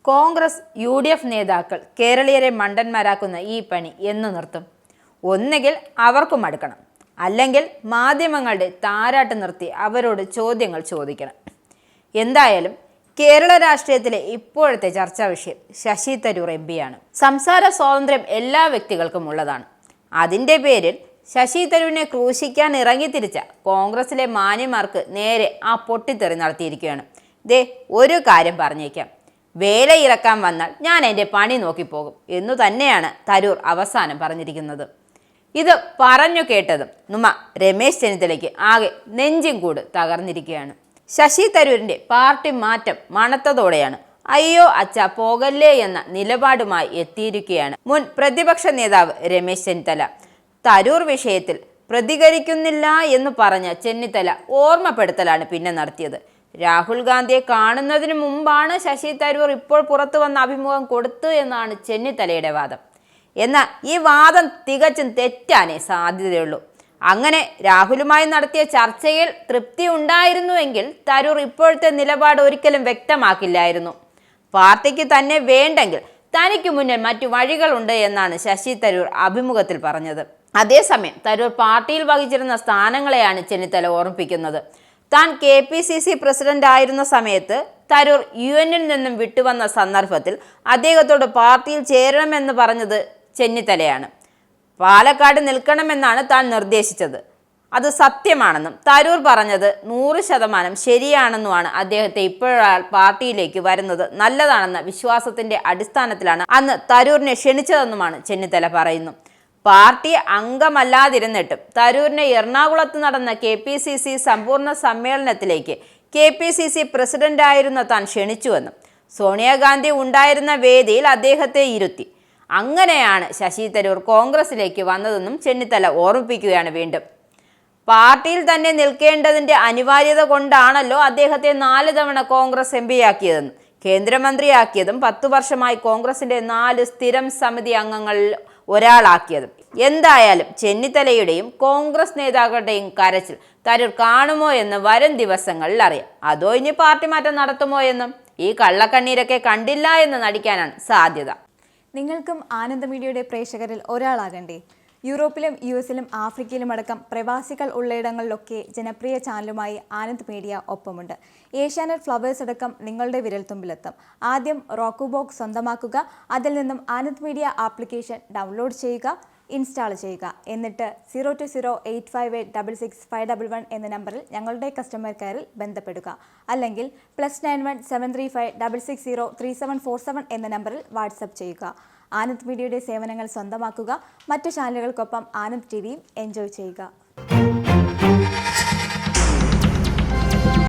Congress UDF നേതാക്കൾ കേരളീയരെ മണ്ടന്മാരാക്കുന്ന ഈ പണി എന്ന് നിർത്തും? ഒന്നുകിൽ അവർക്കും മടുക്കണം, അല്ലെങ്കിൽ മാധ്യമങ്ങളുടെ താരാട്ട് നിർത്തി അവരോട് ചോദ്യങ്ങൾ ചോദിക്കണം. എന്തായാലും കേരള രാഷ്ട്രീയത്തിലെ ഇപ്പോഴത്തെ ചർച്ചാ വിഷയം ശശി തരൂർ MP-യാണ്. സംസാര സ്വാതന്ത്ര്യം എല്ലാ വ്യക്തികൾക്കും ഉള്ളതാണ്. അതിൻ്റെ പേരിൽ ശശി തരൂരിനെ ക്രൂശിക്കാൻ ഇറങ്ങിത്തിരിച്ച കോൺഗ്രസിലെ മാന്യന്മാർക്ക് നേരെ ആ പൊട്ടിത്തെറി നടത്തിയിരിക്കുകയാണ്. ഒരു കാര്യം പറഞ്ഞേക്കാം, വേലയിറക്കാൻ വന്നാൽ ഞാൻ എൻ്റെ പണി നോക്കിപ്പോകും എന്നു തന്നെയാണ് തരൂർ അവസാനം പറഞ്ഞിരിക്കുന്നത്. ഇത് പറഞ്ഞു കേട്ടതും രമേശ് ചെന്നിത്തലയ്ക്ക് ആകെ നെഞ്ചും കൂട് തകർന്നിരിക്കുകയാണ്. ശശി തരൂരിൻ്റെ പാർട്ടി മാറ്റം മണത്തതോടെയാണ് അയ്യോ അച്ഛ പോകല്ലേ എന്ന നിലപാടുമായി എത്തിയിരിക്കുകയാണ് മുൻ പ്രതിപക്ഷ നേതാവ് രമേശ് ചെന്നിത്തല. തരൂർ വിഷയത്തിൽ പ്രതികരിക്കുന്നില്ല എന്ന് പറഞ്ഞ ചെന്നിത്തല ഓർമ്മപ്പെടുത്തലാണ് പിന്നെ നടത്തിയത്. രാഹുൽ ഗാന്ധിയെ കാണുന്നതിന് മുമ്പാണ് ശശി തരൂർ ഇപ്പോൾ പുറത്തു വന്ന അഭിമുഖം കൊടുത്തു എന്നാണ് ചെന്നിത്തലയുടെ വാദം. എന്നാൽ ഈ വാദം തികച്ചും തെറ്റാനേ സാധ്യതയുള്ളൂ. അങ്ങനെ രാഹുലുമായി നടത്തിയ ചർച്ചയിൽ തൃപ്തി ഉണ്ടായിരുന്നുവെങ്കിൽ തരൂർ ഇപ്പോഴത്തെ നിലപാട് ഒരിക്കലും വ്യക്തമാക്കില്ലായിരുന്നു. പാർട്ടിക്ക് തന്നെ വേണ്ടെങ്കിൽ തനിക്ക് മുന്നിൽ മറ്റു വഴികളുണ്ട് എന്നാണ് ശശി തരൂർ അഭിമുഖത്തിൽ പറഞ്ഞത്. അതേസമയം തരൂർ പാർട്ടിയിൽ വഹിച്ചിരുന്ന സ്ഥാനങ്ങളെയാണ് ചെന്നിത്തല ഓർമ്മിപ്പിക്കുന്നത്. താൻ KPCC പ്രസിഡന്റ് ആയിരുന്ന സമയത്ത് തരൂർ UN-ൽ നിന്നും വിട്ടുവന്ന സന്ദർഭത്തിൽ അദ്ദേഹത്തോട് പാർട്ടിയിൽ ചേരണമെന്ന് പറഞ്ഞത് ചെന്നിത്തലയാണ്. പാലക്കാട് നിൽക്കണമെന്നാണ് താൻ നിർദ്ദേശിച്ചത്. അത് സത്യമാണെന്നും തരൂർ പറഞ്ഞത് 100% ശരിയാണെന്നുമാണ് അദ്ദേഹത്തെ ഇപ്പോഴാൾ പാർട്ടിയിലേക്ക് വരുന്നത് നല്ലതാണെന്ന വിശ്വാസത്തിന്റെ അടിസ്ഥാനത്തിലാണ് അന്ന് തരൂരിനെ ക്ഷണിച്ചതെന്നുമാണ് ചെന്നിത്തല പറയുന്നു. പാർട്ടി അംഗമല്ലാതിരുന്നിട്ടും തരൂരിനെ എറണാകുളത്ത് നടന്ന KPCC സമ്പൂർണ്ണ സമ്മേളനത്തിലേക്ക് KPCC പ്രസിഡന്റായിരുന്ന താൻ ക്ഷണിച്ചുവെന്നും സോണിയാഗാന്ധി ഉണ്ടായിരുന്ന വേദിയിൽ അദ്ദേഹത്തെ ഇരുത്തി. അങ്ങനെയാണ് ശശി തരൂർ കോൺഗ്രസിലേക്ക് വന്നതെന്നും ചെന്നിത്തല ഓർമ്മിപ്പിക്കുകയാണ്. വീണ്ടും പാർട്ടിയിൽ തന്നെ നിൽക്കേണ്ടതിൻ്റെ അനിവാര്യത കൊണ്ടാണല്ലോ അദ്ദേഹത്തെ 4 തവണ കോൺഗ്രസ് MP-യാക്കിയതെന്നും കേന്ദ്രമന്ത്രിയാക്കിയതും 10 വർഷമായി കോൺഗ്രസിന്റെ 4 സ്ഥിരം സമിതി അംഗങ്ങളിൽ ഒരാളാക്കിയതും. എന്തായാലും ചെന്നിത്തലയുടെയും കോൺഗ്രസ് നേതാക്കളുടെയും കരച്ചിൽ തരൂർ കാണുമോ എന്ന് വരും ദിവസങ്ങളിൽ അറിയാം. അതോ ഇനി പാർട്ടി മാറ്റം നടത്തുമോ എന്നും ഈ കള്ളക്കണ്ണീരൊക്കെ കണ്ടില്ല എന്ന് നടിക്കാനാണ് സാധ്യത. നിങ്ങൾക്കും ആനന്ദ മീഡിയയുടെ പ്രേക്ഷകരിൽ ഒരാളാകണ്ടേ? യൂറോപ്പിലും US-ലും ആഫ്രിക്കയിലും അടക്കം പ്രവാസികൾ ഉള്ളയിടങ്ങളിലൊക്കെ ജനപ്രിയ ചാനലുമായി ആനന്ദ് മീഡിയ ഒപ്പമുണ്ട്. ഏഷ്യാനെറ്റ് ഫ്ലവേഴ്സ് അടക്കം നിങ്ങളുടെ വിരൽത്തുമ്പിലെത്തും. ആദ്യം റോക്കു ബോക്സ് സ്വന്തമാക്കുക. അതിൽ നിന്നും ആനന്ദ് മീഡിയ ആപ്ലിക്കേഷൻ ഡൗൺലോഡ് ചെയ്യുക, ഇൻസ്റ്റാൾ ചെയ്യുക. എന്നിട്ട് 02085866511 എന്ന നമ്പറിൽ ഞങ്ങളുടെ കസ്റ്റമർ കെയറിൽ ബന്ധപ്പെടുക. അല്ലെങ്കിൽ +91 735 660 3747 എന്ന നമ്പറിൽ വാട്സപ്പ് ചെയ്യുക. ആനന്ദ് മീഡിയയുടെ സേവനങ്ങൾ സ്വന്തമാക്കുക. മറ്റു ചാനലുകൾക്കൊപ്പം ആനന്ദ് TVയും എൻജോയ് ചെയ്യുക.